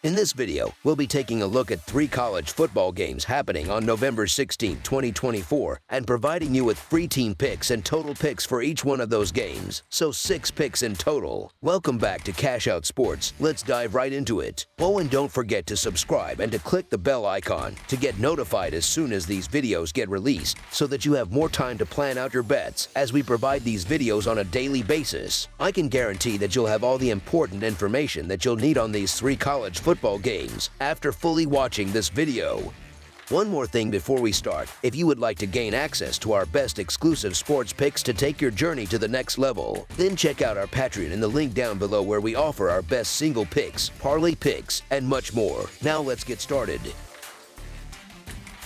In this video, we'll be taking a look at 3 college football games happening on November 16, 2024, and providing you with free team picks and total picks for each one of those games, so 6 picks in total. Welcome back to Cash Out Sports. Let's dive right into it. Oh, and don't forget to subscribe and to click the bell icon to get notified as soon as these videos get released, so that you have more time to plan out your bets as we provide these videos on a daily basis. I can guarantee that you'll have all the important information that you'll need on these 3 college football games after fully watching this video. One more thing before we start: if you would like to gain access to our best exclusive sports picks to take your journey to the next level, then check out our Patreon in the link down below, where we offer our best single picks, parlay picks, and much more. Now let's get started.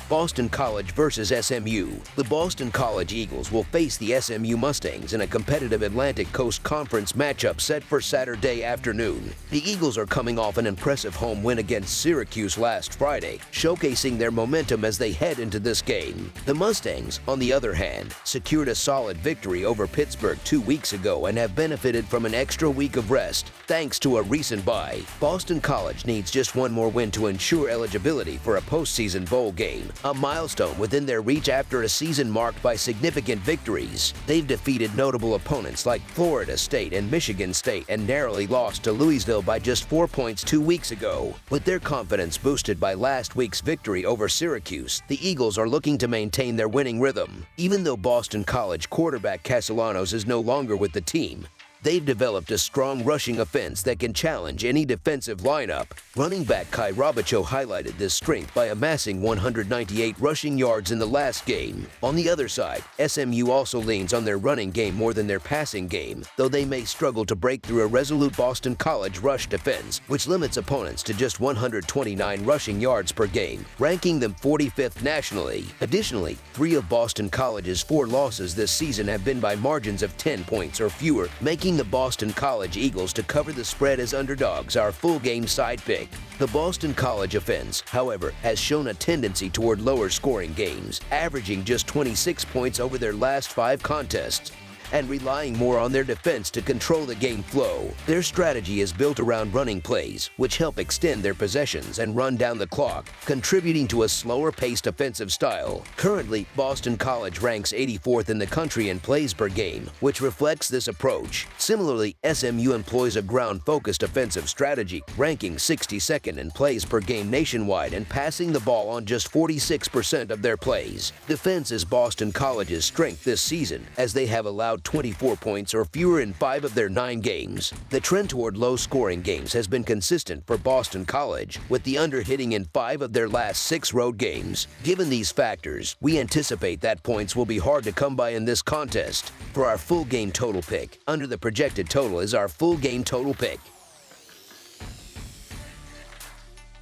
Boston College versus SMU. The Boston College Eagles will face the SMU Mustangs in a competitive Atlantic Coast Conference matchup set for Saturday afternoon. The Eagles are coming off an impressive home win against Syracuse last Friday, showcasing their momentum as they head into this game. The Mustangs, on the other hand, secured a solid victory over Pittsburgh 2 weeks ago and have benefited from an extra week of rest thanks to a recent bye. Boston College needs just one more win to ensure eligibility for a postseason bowl game, a milestone within their reach after a season marked by significant victories. They've defeated notable opponents like Florida State and Michigan State and narrowly lost to Louisville by just 4 points 2 weeks ago. With their confidence boosted by last week's victory over Syracuse, the Eagles are looking to maintain their winning rhythm. Even though Boston College quarterback Castellanos is no longer with the team, they've developed a strong rushing offense that can challenge any defensive lineup. Running back Kai Robichaux highlighted this strength by amassing 198 rushing yards in the last game. On the other side, SMU also leans on their running game more than their passing game, though they may struggle to break through a resolute Boston College rush defense, which limits opponents to just 129 rushing yards per game, ranking them 45th nationally. Additionally, 3 of Boston College's 4 losses this season have been by margins of 10 points or fewer, making the Boston College Eagles to cover the spread as underdogs our full game side pick. The Boston College offense, however, has shown a tendency toward lower scoring games, averaging just 26 points over their last 5 contests, and relying more on their defense to control the game flow. Their strategy is built around running plays, which help extend their possessions and run down the clock, contributing to a slower-paced offensive style. Currently, Boston College ranks 84th in the country in plays per game, which reflects this approach. Similarly, SMU employs a ground-focused offensive strategy, ranking 62nd in plays per game nationwide and passing the ball on just 46% of their plays. Defense is Boston College's strength this season, as they have allowed 24 points or fewer in 5 of their 9 games. The trend toward low-scoring games has been consistent for Boston College, with the under hitting in 5 of their last 6 road games. Given these factors, we anticipate that points will be hard to come by in this contest. For our full game total pick, under the projected total is our full game total pick.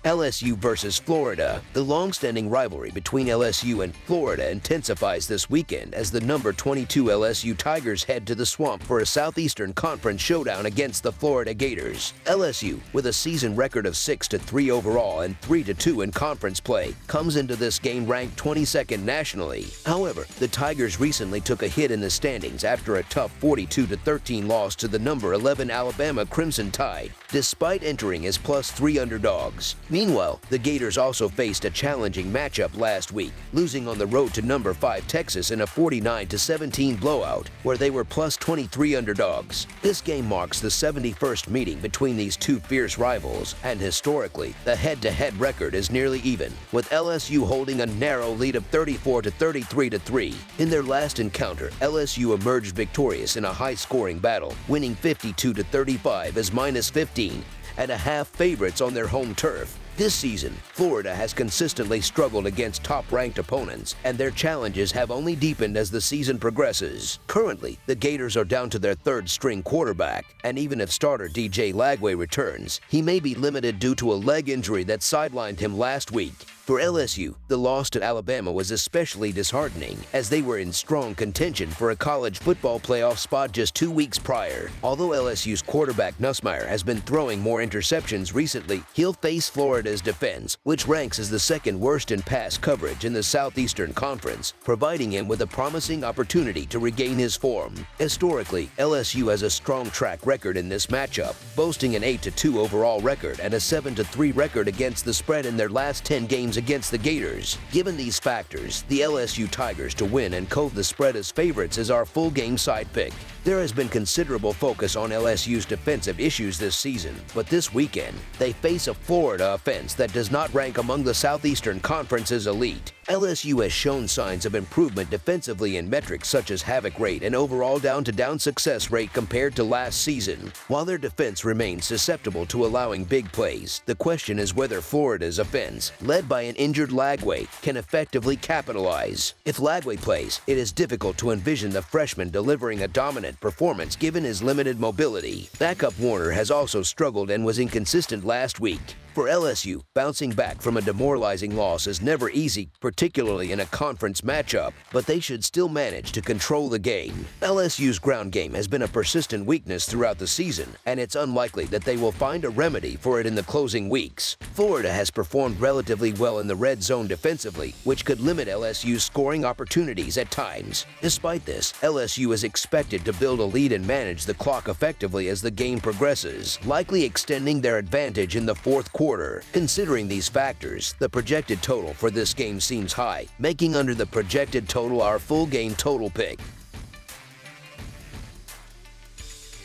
LSU versus Florida. The long-standing rivalry between LSU and Florida intensifies this weekend as the number 22 LSU Tigers head to the Swamp for a Southeastern Conference showdown against the Florida Gators. LSU, with a season record of 6-3 overall and 3-2 in conference play, comes into this game ranked 22nd nationally. However, the Tigers recently took a hit in the standings after a tough 42-13 loss to the number 11 Alabama Crimson Tide, despite entering as +3 underdogs. Meanwhile, the Gators also faced a challenging matchup last week, losing on the road to number 5 Texas in a 49-17 blowout, where they were +23 underdogs. This game marks the 71st meeting between these 2 fierce rivals, and historically, the head-to-head record is nearly even, with LSU holding a narrow lead of 34-33-3. In their last encounter, LSU emerged victorious in a high-scoring battle, winning 52-35 as -15 and a half favorites on their home turf. This season, Florida has consistently struggled against top-ranked opponents, and their challenges have only deepened as the season progresses. Currently, the Gators are down to their 3rd-string quarterback, and even if starter DJ Lagway returns, he may be limited due to a leg injury that sidelined him last week. For LSU, the loss to Alabama was especially disheartening, as they were in strong contention for a college football playoff spot just 2 weeks prior. Although LSU's quarterback Nussmeier has been throwing more interceptions recently, he'll face Florida's defense, which ranks as the second worst in pass coverage in the Southeastern Conference, providing him with a promising opportunity to regain his form. Historically, LSU has a strong track record in this matchup, boasting an 8-2 overall record and a 7-3 record against the spread in their last 10 games against the Gators. Given these factors, the LSU Tigers to win and cover the spread as favorites is our full game side pick. There has been considerable focus on LSU's defensive issues this season, but this weekend, they face a Florida offense that does not rank among the Southeastern Conference's elite. LSU has shown signs of improvement defensively in metrics such as havoc rate and overall down-to-down success rate compared to last season. While their defense remains susceptible to allowing big plays, the question is whether Florida's offense, led by an injured Lagway, can effectively capitalize. If Lagway plays, it is difficult to envision the freshman delivering a dominant performance given his limited mobility. Backup Warner has also struggled and was inconsistent last week. For LSU, bouncing back from a demoralizing loss is never easy, particularly in a conference matchup, but they should still manage to control the game. LSU's ground game has been a persistent weakness throughout the season, and it's unlikely that they will find a remedy for it in the closing weeks. Florida has performed relatively well in the red zone defensively, which could limit LSU's scoring opportunities at times. Despite this, LSU is expected to build a lead and manage the clock effectively as the game progresses, likely extending their advantage in the fourth quarter. Considering these factors, the projected total for this game seems high, making under the projected total our full game total pick.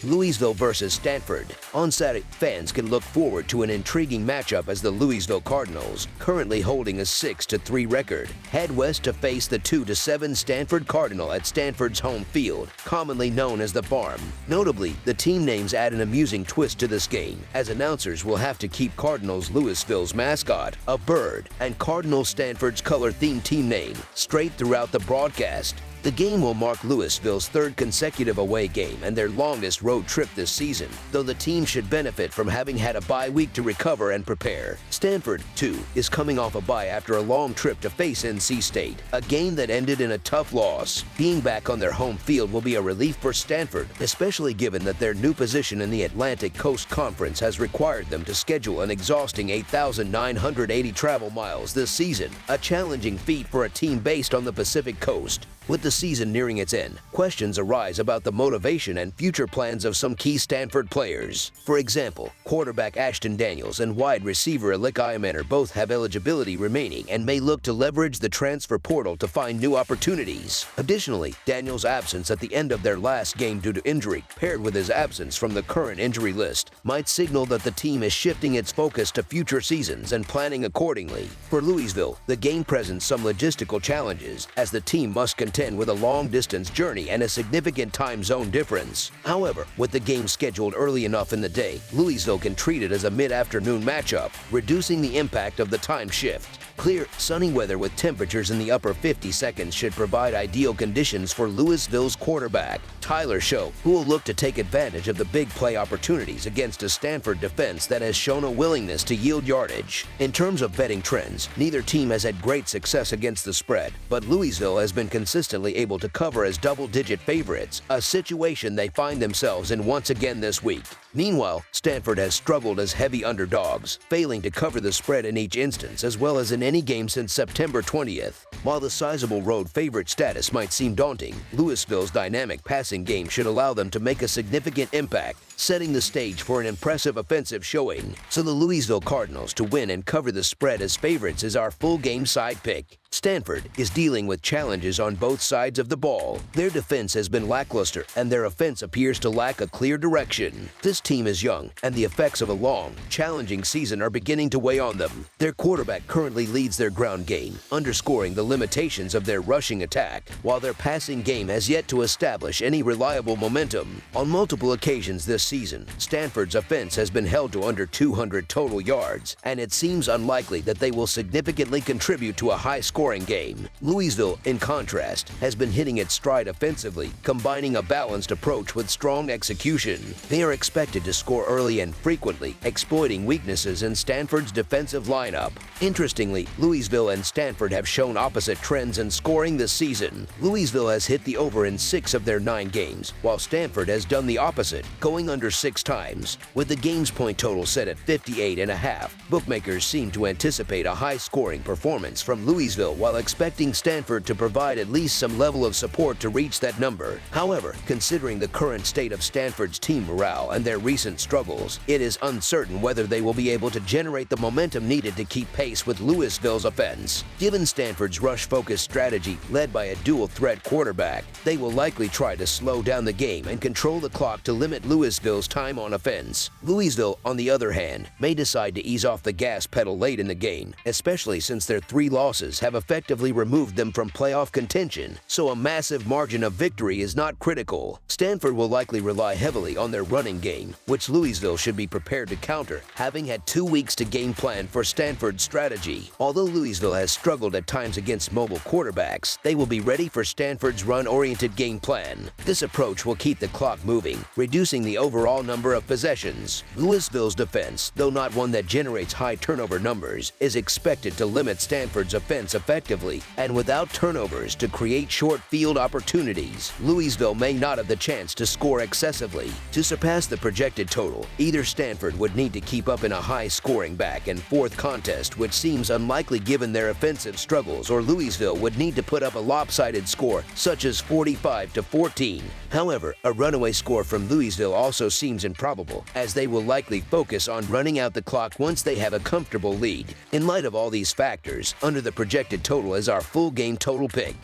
Louisville versus Stanford. On Saturday, fans can look forward to an intriguing matchup as the Louisville Cardinals, currently holding a 6-3 record, head west to face the 2-7 Stanford Cardinal at Stanford's home field, commonly known as the Farm. Notably, the team names add an amusing twist to this game, as announcers will have to keep Cardinals Louisville's mascot, a bird, and Cardinals Stanford's color-themed team name, straight throughout the broadcast. The game will mark Louisville's third consecutive away game and their longest road trip this season, though the team should benefit from having had a bye week to recover and prepare. Stanford, too, is coming off a bye after a long trip to face NC State, a game that ended in a tough loss. Being back on their home field will be a relief for Stanford, especially given that their new position in the Atlantic Coast Conference has required them to schedule an exhausting 8,980 travel miles this season, a challenging feat for a team based on the Pacific Coast. With the season nearing its end, questions arise about the motivation and future plans of some key Stanford players. For example, quarterback Ashton Daniels and wide receiver Alik Iamaner both have eligibility remaining and may look to leverage the transfer portal to find new opportunities. Additionally, Daniels' absence at the end of their last game due to injury, paired with his absence from the current injury list, might signal that the team is shifting its focus to future seasons and planning accordingly. For Louisville, the game presents some logistical challenges, as the team must contend with a long-distance journey and a significant time zone difference. However, with the game scheduled early enough in the day, Louisville can treat it as a mid-afternoon matchup, reducing the impact of the time shift. Clear, sunny weather with temperatures in the upper 50 seconds should provide ideal conditions for Louisville's quarterback, Tyler Show, who will look to take advantage of the big play opportunities against a Stanford defense that has shown a willingness to yield yardage. In terms of betting trends, neither team has had great success against the spread, but Louisville has been consistently able to cover as double-digit favorites, a situation they find themselves in once again this week. Meanwhile, Stanford has struggled as heavy underdogs, failing to cover the spread in each instance as well as in any game since September 20th. While the sizable road favorite status might seem daunting, Louisville's dynamic passing game should allow them to make a significant impact, setting the stage for an impressive offensive showing. So the Louisville Cardinals to win and cover the spread as favorites is our full game side pick. Stanford is dealing with challenges on both sides of the ball. Their defense has been lackluster, and their offense appears to lack a clear direction. This team is young, and the effects of a long, challenging season are beginning to weigh on them. Their quarterback currently leads their ground game, underscoring the limitations of their rushing attack, while their passing game has yet to establish any reliable momentum. On multiple occasions this season, Stanford's offense has been held to under 200 total yards, and it seems unlikely that they will significantly contribute to a high-scoring scoring game. Louisville, in contrast, has been hitting its stride offensively, combining a balanced approach with strong execution. They are expected to score early and frequently, exploiting weaknesses in Stanford's defensive lineup. Interestingly, Louisville and Stanford have shown opposite trends in scoring this season. Louisville has hit the over in 6 of their 9 games, while Stanford has done the opposite, going under 6 times. With the game's point total set at 58.5, bookmakers seem to anticipate a high-scoring performance from Louisville while expecting Stanford to provide at least some level of support to reach that number. However, considering the current state of Stanford's team morale and their recent struggles, it is uncertain whether they will be able to generate the momentum needed to keep pace with Louisville's offense. Given Stanford's rush-focused strategy led by a dual-threat quarterback, they will likely try to slow down the game and control the clock to limit Louisville's time on offense. Louisville, on the other hand, may decide to ease off the gas pedal late in the game, especially since their 3 losses have effectively removed them from playoff contention, so a massive margin of victory is not critical. Stanford will likely rely heavily on their running game, which Louisville should be prepared to counter, having had 2 weeks to game plan for Stanford's strategy. Although Louisville has struggled at times against mobile quarterbacks, they will be ready for Stanford's run-oriented game plan. This approach will keep the clock moving, reducing the overall number of possessions. Louisville's defense, though not one that generates high turnover numbers, is expected to limit Stanford's offense effectively and without turnovers to create short field opportunities. Louisville may not have the chance to score excessively. To surpass the projected total, either Stanford would need to keep up in a high-scoring back and forth contest, which seems unlikely given their offensive struggles, or Louisville would need to put up a lopsided score such as 45-14. However, a runaway score from Louisville also seems improbable, as they will likely focus on running out the clock once they have a comfortable lead. In light of all these factors, under the projected total is our full game total pick.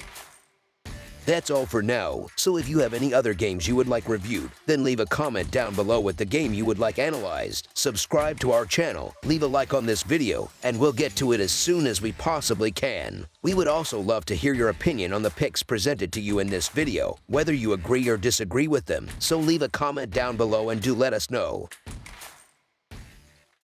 That's all for now, so if you have any other games you would like reviewed, then leave a comment down below with the game you would like analyzed. Subscribe to our channel, leave a like on this video, and we'll get to it as soon as we possibly can. We would also love to hear your opinion on the picks presented to you in this video, whether you agree or disagree with them, so leave a comment down below and do let us know.